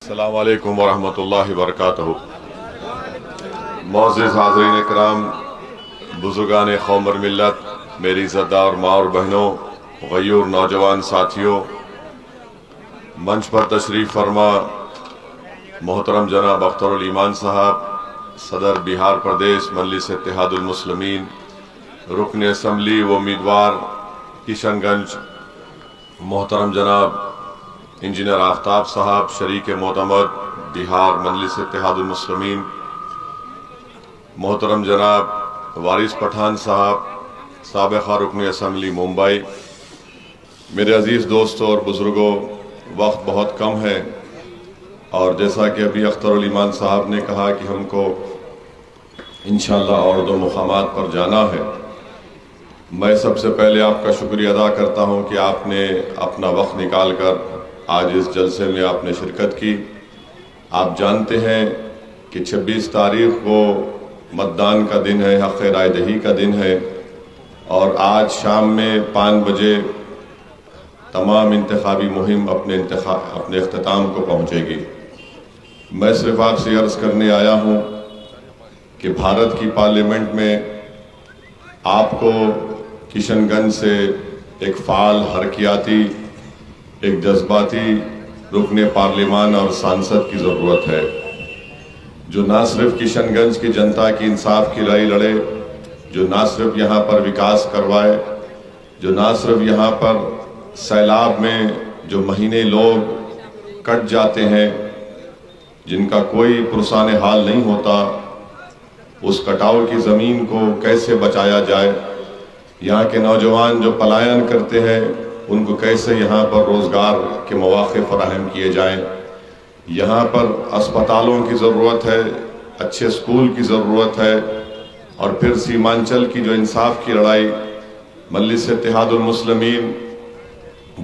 अस्सलामु अलैकुम वरहमतुल्लाहि वबरकातुहू। मोअज़्ज़िज़ हाज़रीन इकराम, बुज़ुर्गान क़ौम और मिल्लत, मेरी इज़्ज़तदार माँ और बहनों, ग़य्यूर नौजवान साथियों, मंच पर तशरीफ़ फरमा मोहतरम जनाब अख्तरुल ईमान साहब, सदर बिहार प्रदेश मजलिस इत्तेहादुल मुस्लिमीन, रुकन असम्बली व उम्मीदवार किशनगंज, मोहतरम जनाब इंजीनियर आफ्ताब साहब, शरीक मोतमद बिहार मजलिस इत्तेहादुल मुस्लिमीन, मोहतरम जनाब वारिस पठान साहब, साबिक़ा रुकन असम्बली मुंबई। मेरे अजीज़ दोस्तों और बुज़ुर्गों, वक्त बहुत कम है और जैसा कि अभी अख्तरुल ईमान साहब ने कहा कि हमको इंशाअल्लाह और दो मुक़ामात पर जाना है। मैं सबसे पहले आपका शुक्रिया अदा करता हूँ कि आपने अपना वक्त निकाल कर आज इस जलसे में आपने शिरकत की। आप जानते हैं कि 26 तारीख को मतदान का दिन है, हक़ राय दही का दिन है और आज शाम में 5 बजे तमाम इंतखाबी मुहिम अपने अख्ताम को पहुँचेगी। मैं सिर्फ आपसे अर्ज़ करने आया हूँ कि भारत की पार्लियामेंट में आपको किशनगंज से एक फ़ाल, हरकियाती, एक जज्बाती रुकने पार्लिमान और सांसद की ज़रूरत है, जो ना सिर्फ किशनगंज की जनता की इंसाफ की लड़ाई लड़े, जो ना सिर्फ यहाँ पर विकास करवाए, जो ना सिर्फ यहाँ पर सैलाब में जो महीने लोग कट जाते हैं, जिनका कोई पुरसाने हाल नहीं होता, उस कटाव की ज़मीन को कैसे बचाया जाए, यहाँ के नौजवान जो पलायन करते हैं उनको कैसे यहाँ पर रोज़गार के मौक़े फ़राहम किए जाएँ। यहाँ पर अस्पतालों की ज़रूरत है, अच्छे स्कूल की ज़रूरत है और फिर सीमांचल की जो इंसाफ की लड़ाई मजलिस इत्तेहादुल मुस्लिमीन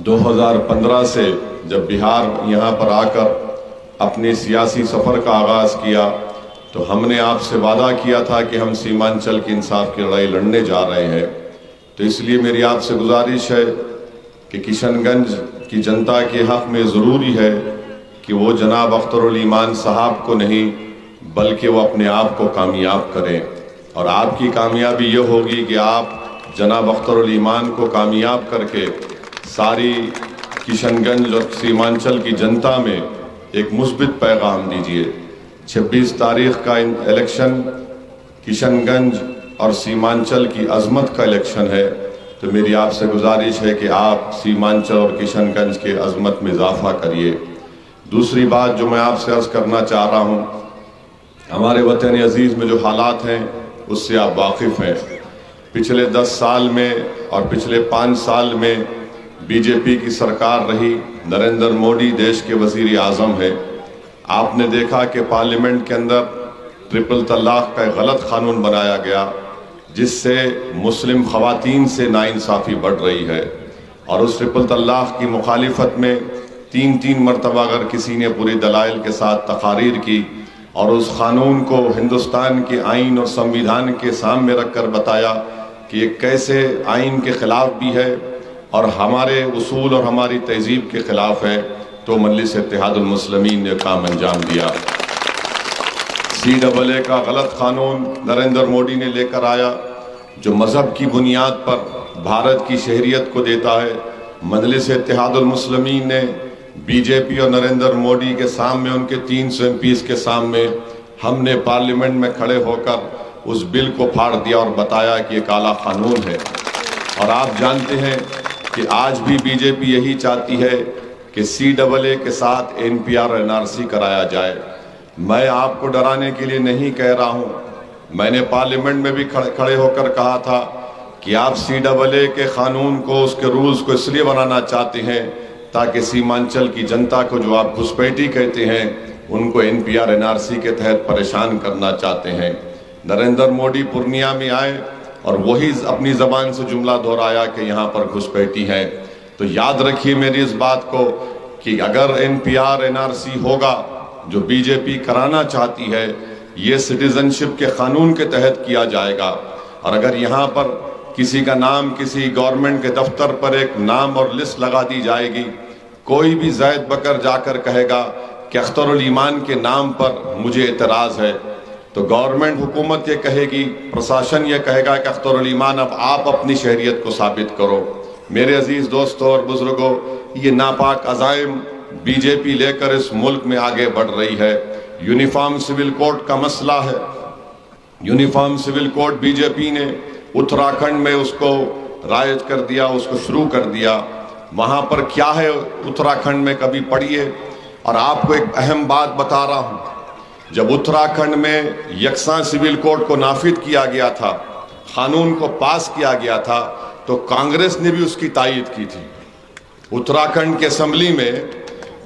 2015 से जब बिहार यहाँ पर आकर अपने सियासी सफ़र का आगाज़ किया तो हमने आपसे वादा किया था कि हम सीमांचल की इंसाफ की लड़ाई लड़ने जा रहे हैं। तो इसलिए मेरी आपसे गुजारिश है कि किशनगंज की जनता के हक़ में ज़रूरी है कि वो जनाब अख्तरुल ईमान साहब को नहीं बल्कि वो अपने आप को कामयाब करें और आपकी कामयाबी ये होगी कि आप जनाब अख्तरुल ईमान को कामयाब करके सारी किशनगंज और सीमांचल की जनता में एक मुस्बित पैगाम दीजिए। 26 तारीख़ का इलेक्शन किशनगंज और सीमांचल की अज़मत का इलेक्शन है, तो मेरी आपसे गुजारिश है कि आप सीमांचल और किशनगंज के अज़मत में इजाफ़ा करिए। दूसरी बात जो मैं आपसे अर्ज़ करना चाह रहा हूँ, हमारे वतन अज़ीज़ में जो हालात हैं उससे आप वाकिफ़ हैं। पिछले 10 साल में और पिछले 5 साल में बीजेपी की सरकार रही, नरेंद्र मोदी देश के वज़ीर आज़म है। आपने देखा कि पार्लियामेंट के अंदर ट्रिपल तलाक़ का एक गलत क़ानून बनाया गया जिससे मुस्लिम ख़वातीन से नाइंसाफ़ी बढ़ रही है और उस ट्रिपल तलाक़ की मुखालिफत में 3 मरतबा अगर किसी ने पूरी दलाइल के साथ तकारीर की और उस क़ानून को हिंदुस्तान के आइन और संविधान के सामने रख कर बताया कि ये कैसे आइन के ख़िलाफ़ भी है और हमारे उसूल और हमारी तहज़ीब के ख़िलाफ़ है, तो मजलिस इत्तेहादुल मुस्लिमीन ने काम अंजाम दिया। CAA का गलत क़ानून नरेंद्र मोदी ने लेकर आया जो मज़हब की बुनियाद पर भारत की शहरियत को देता है। मजलिस इत्तेहादुल मुस्लिमीन ने बीजेपी और नरेंद्र मोदी के सामने, उनके 300 MPs के सामने, हमने पार्लियामेंट में खड़े होकर उस बिल को फाड़ दिया और बताया कि ये काला क़ानून है। और आप जानते हैं कि आज भी बीजेपी यही चाहती है कि CAA के साथ NPR NRC कराया जाए। मैं आपको डराने के लिए नहीं कह रहा हूँ, मैंने पार्लियामेंट में भी खड़े होकर कहा था कि आप CAA के क़ानून को, उसके रूल्स को इसलिए बनाना चाहते हैं ताकि सीमांचल की जनता को, जो आप घुसपैठी कहते हैं, उनको NPR NRC के तहत परेशान करना चाहते हैं। नरेंद्र मोदी पूर्णिया में आए और वही अपनी ज़बान से जुमला दोहराया कि यहाँ पर घुसपैठी है। तो याद रखिए मेरी इस बात को कि अगर NPR NRC होगा जो बीजेपी कराना चाहती है, ये सिटीजनशिप के क़ानून के तहत किया जाएगा और अगर यहाँ पर किसी का नाम किसी गवर्नमेंट के दफ्तर पर एक नाम और लिस्ट लगा दी जाएगी, कोई भी जैद बकर जाकर कहेगा कि अख्तरुल ईमान के नाम पर मुझे एतराज़ है, तो गवर्नमेंट हुकूमत ये कहेगी, प्रशासन ये कहेगा कि अख्तरुल ईमान अब आप अपनी शहरियत को साबित करो। मेरे अजीज़ दोस्तों और बुजुर्गों, ये नापाक अज़ाइम बीजेपी लेकर इस मुल्क में आगे बढ़ रही है। यूनिफॉर्म सिविल कोड का मसला है। यूनिफॉर्म सिविल कोड बीजेपी ने उत्तराखंड में उसको राइज कर दिया, उसको शुरू कर दिया। वहाँ पर क्या है उत्तराखंड में, कभी पढ़िए। और आपको एक अहम बात बता रहा हूँ, जब उत्तराखंड में यकसा सिविल कोड को नाफिज किया गया था, कानून को पास किया गया था, तो कांग्रेस ने भी उसकी तायीद की थी। उत्तराखंड के असेंबली में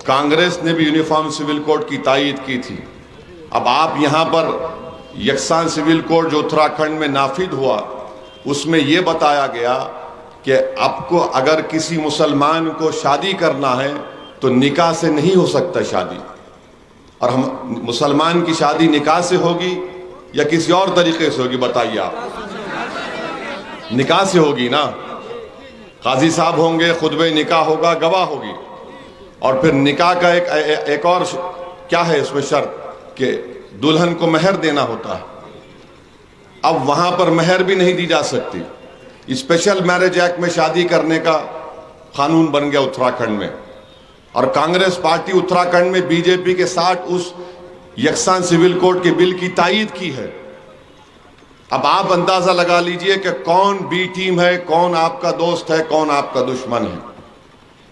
कांग्रेस ने भी यूनिफॉर्म सिविल कोड की तायीद की थी। अब आप यहाँ पर यकसा सिविल कोड जो उत्तराखंड में नाफिज हुआ, उसमें यह बताया गया कि आपको अगर किसी मुसलमान को शादी करना है तो निकाह से नहीं हो सकता शादी। और हम मुसलमान की शादी निकाह से होगी या किसी और तरीके से होगी, बताइए आप। निकाह से होगी ना, काजी साहब होंगे, खुतबे निकाह होगा, गवाह होगी। और फिर निकाह का एक और क्या है इसमें शर्त कि दुल्हन को महर देना होता है। अब वहां पर महर भी नहीं दी जा सकती। स्पेशल मैरिज एक्ट में शादी करने का कानून बन गया उत्तराखंड में। और कांग्रेस पार्टी उत्तराखंड में बीजेपी के साथ उस यकसा सिविल कोड के बिल की तायीद की है। अब आप अंदाजा लगा लीजिए कि कौन बी टीम है, कौन आपका दोस्त है, कौन आपका दुश्मन है।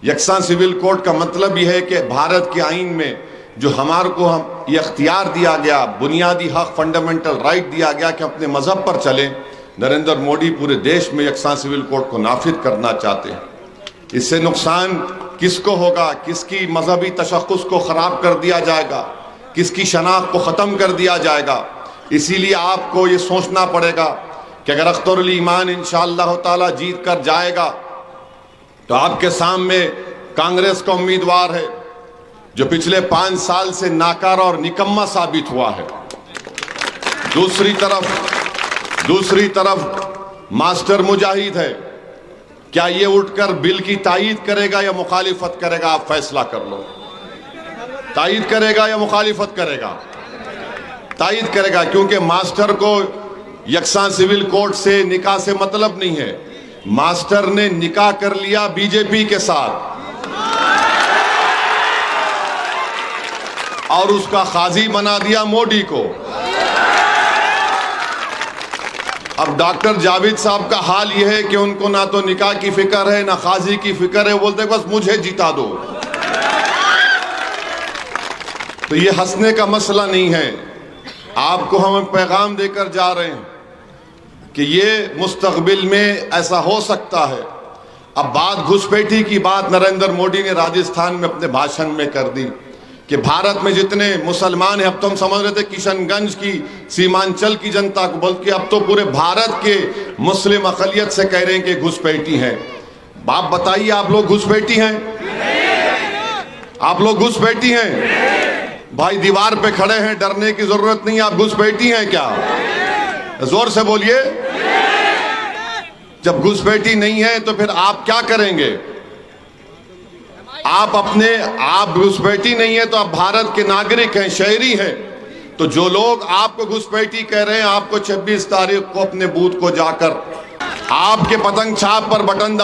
यकसा सिविल कोड का मतलब यह है कि भारत के आईन में जो हमारे को हम ये अख्तियार दिया गया, बुनियादी हक, फंडामेंटल राइट दिया गया कि अपने मजहब पर चले, नरेंद्र मोदी पूरे देश में यकसा सिविल कोड को नाफिज करना चाहते हैं। इससे नुकसान किसको होगा? किसकी मजहबी तशख्खुस को खराब कर दिया जाएगा, किसकी शनाख्त को ख़त्म कर दिया जाएगा। इसीलिए आपको ये सोचना पड़ेगा कि अगर अख्तरुल ईमान इंशाअल्लाह ताला जीत कर जाएगा तो आपके सामने कांग्रेस का उम्मीदवार है जो पिछले 5 साल से नाकारा और निकम्मा साबित हुआ है। दूसरी तरफ मास्टर मुजाहिद है। क्या ये उठकर बिल की तायीद करेगा या मुखालिफत करेगा? आप फैसला कर लो। तायीद करेगा या मुखालिफत करेगा? तायीद करेगा, क्योंकि मास्टर को यकसा सिविल कोड से निकाह से मतलब नहीं है। मास्टर ने निकाह कर लिया बीजेपी के साथ और उसका काजी बना दिया मोदी को। अब डॉक्टर जावेद साहब का हाल यह है कि उनको ना तो निकाह की फिक्र है, ना काजी की फिक्र है। बोलते बस मुझे जिता दो। तो ये हंसने का मसला नहीं है। आपको हम पैगाम देकर जा रहे हैं कि ये मुस्तकबिल में ऐसा हो सकता है। अब बात घुसपैठी की बात नरेंद्र मोदी ने राजस्थान में अपने भाषण में कर दी कि भारत में जितने मुसलमान हैं, अब तो हम समझ रहे थे किशनगंज की, सीमांचल की जनता को, बल्कि अब तो पूरे भारत के मुस्लिम अक़लियत से कह रहे हैं कि घुसपैठी हैं। आप बताइए, आप लोग घुसपैठी हैं? आप लोग घुसपैठी हैं? भाई दीवार पे खड़े हैं, डरने की जरूरत नहीं। आप घुसपैठी हैं क्या? जोर से बोलिए। जब घुसपैठी नहीं है तो फिर आप क्या करेंगे? आप घुसपैठी नहीं है तो आप भारत के नागरिक हैं, शहरी हैं। तो जो लोग आपको घुसपैठी कह रहे हैं, आपको 26 तारीख को अपने बूथ को जाकर आपके पतंग छाप पर बटन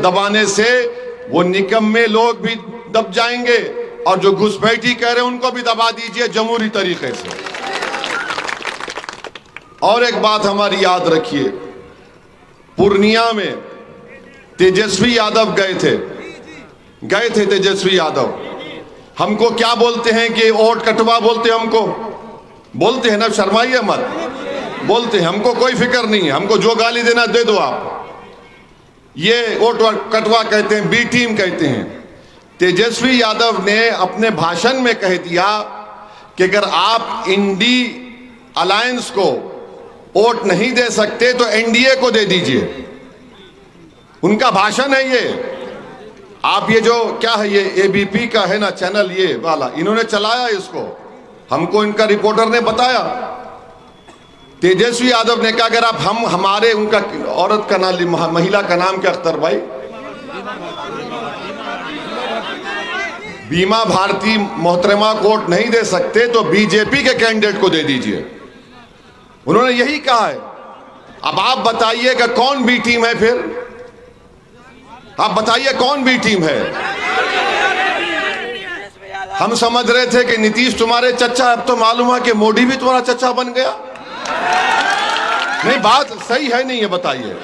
दबाने से वो निकम्मे लोग भी दब जाएंगे और जो घुसपैठी कह रहे हैं उनको भी दबा दीजिए जमहूरी तरीके से। और एक बात हमारी याद रखिए, पूर्णिया में तेजस्वी यादव गए थे तेजस्वी यादव। हमको क्या बोलते हैं कि वोट कटवा बोलते हैं, हमको बोलते हैं ना, शर्माइए मत, बोलते हैं। हमको कोई फिक्र नहीं है, हमको जो गाली देना दे दो आप। ये वोट कटवा कहते हैं, बी टीम कहते हैं। तेजस्वी यादव ने अपने भाषण में कह दिया कि अगर आप इंडी अलायंस को वोट नहीं दे सकते तो एनडीए को दे दीजिए। उनका भाषण है ये। आप ये जो क्या है, ये एबीपी का है ना चैनल, ये वाला, इन्होंने चलाया इसको, हमको इनका रिपोर्टर ने बताया। तेजस्वी यादव ने कहा अगर आप हमारे उनका औरत का नाम, महिला का नाम क्या? अख्तर भाई, बीमा भारती मोहतरमा को वोट नहीं दे सकते तो बीजेपी के कैंडिडेट को दे दीजिए। उन्होंने यही कहा है। अब आप बताइए कि कौन बी टीम है फिर? आप बताइए कौन बी टीम है? हम समझ रहे थे कि नीतीश तुम्हारे चचा, अब तो मालूम है कि मोदी भी तुम्हारा चचा बन गया। नहीं, बात सही है नहीं है, बताइए।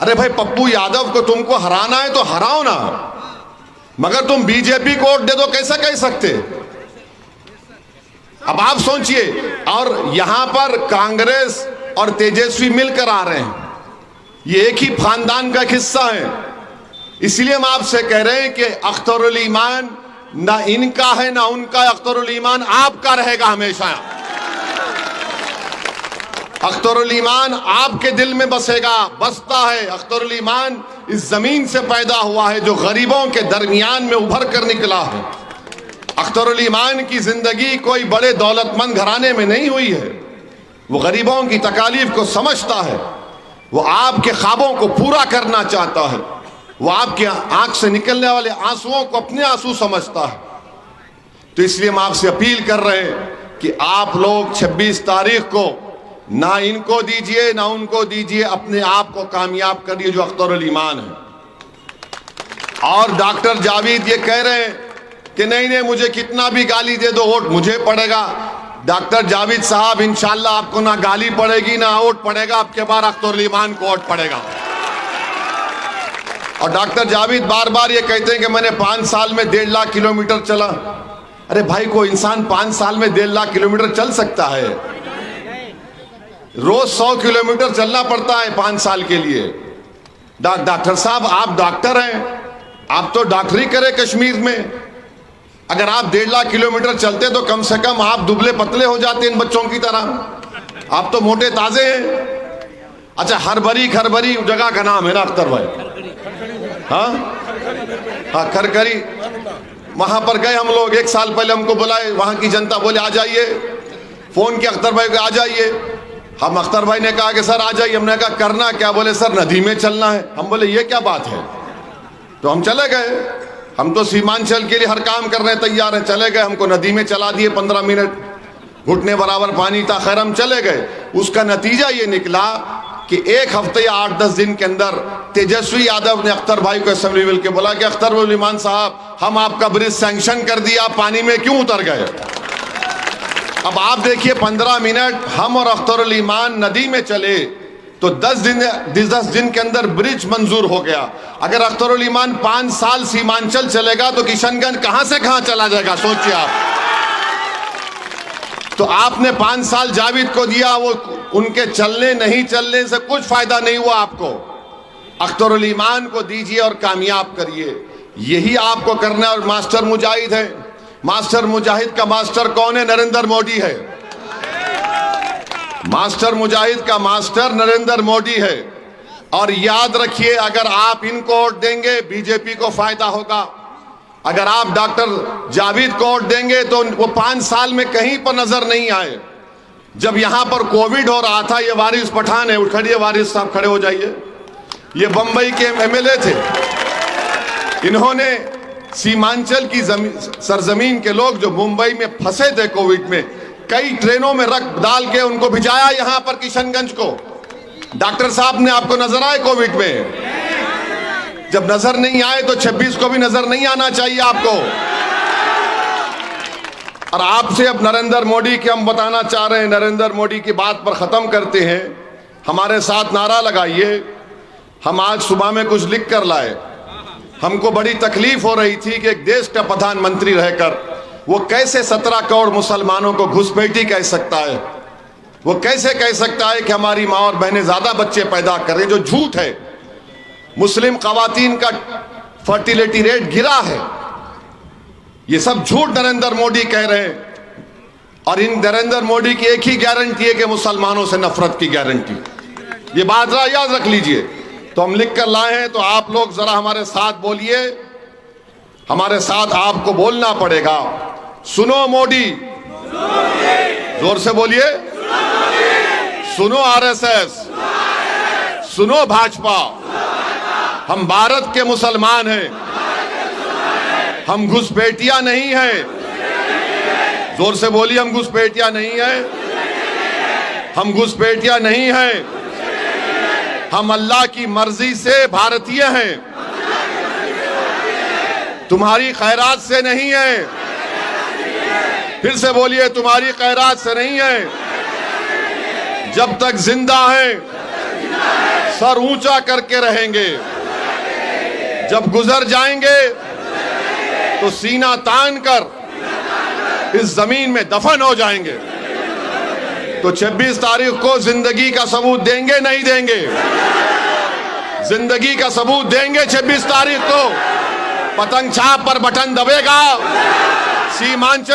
अरे भाई, पप्पू यादव को तुमको हराना है तो हराओ ना, मगर तुम बीजेपी को वोट दे दो, कैसा कह सकते? अब आप सोचिए। और यहां पर कांग्रेस और तेजस्वी मिलकर आ रहे हैं, ये एक ही खानदान का हिस्सा है। इसलिए हम आपसे कह रहे हैं कि अख्तरुल ईमान ना इनका है ना उनका, अख्तरुल ईमान आपका रहेगा हमेशा। अख्तरुल ईमान आपके दिल में बसेगा, बसता है। अख्तरुल ईमान इस जमीन से पैदा हुआ है जो गरीबों के दरमियान में उभर कर निकला है। अख्तरुल ईमान की जिंदगी कोई बड़े दौलतमंद घराने में नहीं हुई है। वो गरीबों की तकालीफ को समझता है, वो आपके ख्वाबों को पूरा करना चाहता है, वो आपके आंख से निकलने वाले आंसुओं को अपने आंसू समझता है। तो इसलिए हम आपसे अपील कर रहे हैं कि आप लोग 26 तारीख को ना इनको दीजिए ना उनको दीजिए, अपने आप को कामयाब करिए जो अख्तरुल ईमान है। और डॉक्टर जावेद ये कह रहे हैं कि नहीं नहीं, मुझे कितना भी गाली दे दो, वोट मुझे पड़ेगा। डॉक्टर जावेद साहब, इंशाल्लाह आपको ना गाली पड़ेगी ना वोट पड़ेगा, आपके बार अख्तरुल ईमान को वोट पड़ेगा। और डॉक्टर जावेद बार बार ये कहते हैं कि मैंने 5 साल में 1.5 लाख किलोमीटर चला। अरे भाई, कोई इंसान 5 साल में 1.5 लाख किलोमीटर चल सकता है? रोज 100 किलोमीटर चलना पड़ता है 5 साल के लिए। डॉक्टर साहब, आप डॉक्टर हैं, आप तो डॉक्टरी करें कश्मीर में। अगर आप 1.5 लाख किलोमीटर चलते तो कम से कम आप दुबले पतले हो जाते इन बच्चों की तरह। आप तो मोटे ताजे हैं। अच्छा, खरबरी जगह का नाम है ना अख्तर भाई? हाँ, खरखरी, वहां पर गए हम लोग। 1 साल पहले हमको बुलाए, वहां की जनता बोले आ जाइए, फोन किया अख्तर भाई को आ जाइए। हम अख्तर भाई ने कहा कि सर आ जाइए। हमने कहा करना क्या? बोले सर नदी में चलना है। हम बोले ये क्या बात है? तो हम चले गए। हम तो सीमांचल के लिए हर काम करने तैयार हैं। चले गए, हमको नदी में चला दिए 15 मिनट, घुटने बराबर पानी था। खैर हम चले गए। उसका नतीजा ये निकला कि 1 हफ्ते या 8-10 दिन के अंदर तेजस्वी यादव ने अख्तर भाई को असेंबली मिल के बोला कि अख्तरुल ईमान साहब, हम आपका ब्रिज सैंक्शन कर दिया, पानी में क्यों उतर गए? अब आप देखिए, 15 मिनट हम और अख्तरुल ईमान नदी में चले तो 10 दिन के अंदर ब्रिज मंजूर हो गया। अगर अख्तरुल ईमान 5 साल सीमांचल चलेगा तो किशनगंज कहां से कहां चला जाएगा, सोचिए आप। तो आपने 5 साल जावेद को दिया, वो उनके चलने नहीं चलने से कुछ फायदा नहीं हुआ आपको। अख्तरुल ईमान को दीजिए और कामयाब करिए, यही आपको करना है। और मास्टर मुजाहिद है, मास्टर मुजाहिद का मास्टर कौन है? नरेंद्र मोदी है। मास्टर मुजाहिद का मास्टर नरेंद्र मोदी है। और याद रखिए, अगर आप इनको वोट देंगे बीजेपी को फायदा होगा। अगर आप डॉक्टर जावेद को वोट देंगे तो वो 5 साल में कहीं पर नजर नहीं आए। जब यहां पर कोविड हो रहा था, ये वारिस पठान है, उठिए वारिस साहब, खड़े हो जाइए। ये बंबई के एमएलए थे। इन्होंने सीमांचल की सरजमीन के लोग जो मुंबई में फंसे थे कोविड में, कई ट्रेनों में रख डाल के उनको भिजाया यहां पर किशनगंज को। डॉक्टर साहब ने आपको नजर आए कोविड में? जब नजर नहीं आए तो 26 को भी नजर नहीं आना चाहिए आपको। और आपसे अब नरेंद्र मोदी के हम बताना चाह रहे हैं, नरेंद्र मोदी की बात पर खत्म करते हैं। हमारे साथ नारा लगाइए। हम आज सुबह में कुछ लिख कर लाए। हमको बड़ी तकलीफ हो रही थी कि एक देश का प्रधानमंत्री रहकर वो कैसे 17 करोड़ मुसलमानों को घुसपैठी कह सकता है। वो कैसे कह सकता है कि हमारी माँ और बहनें ज्यादा बच्चे पैदा कर रही, जो झूठ है। मुस्लिम खवातीन का फर्टिलिटी रेट गिरा है। ये सब झूठ नरेंद्र मोदी कह रहे हैं। और इन नरेंद्र मोदी की एक ही गारंटी है कि मुसलमानों से नफरत की गारंटी। ये बात जरा याद रख लीजिए। तो हम लिख कर लाए हैं, तो आप लोग जरा हमारे साथ बोलिए। हमारे साथ आपको बोलना पड़ेगा, सुनो मोदी, जोर से बोलिए, सुनो आरएसएस, सुनो भाजपा, हम भारत के मुसलमान हैं, हम घुसपैठिया नहीं है। जोर से बोलिए, हम घुसपैठिया नहीं है। हम घुसपैठिया नहीं है। हम अल्लाह की मर्जी से भारतीय हैं। तुम्हारी खैरात से नहीं है। फिर से बोलिए, तुम्हारी खैरात से नहीं है। जब तक जिंदा है सर ऊंचा करके रहेंगे। जब गुजर जाएंगे तो सीना तान कर इस जमीन में दफन हो जाएंगे। तो 26 तारीख को जिंदगी का सबूत देंगे, नहीं देंगे? जिंदगी का सबूत देंगे 26 तारीख को। पतंग छाप पर बटन दबेगा, सीमांचल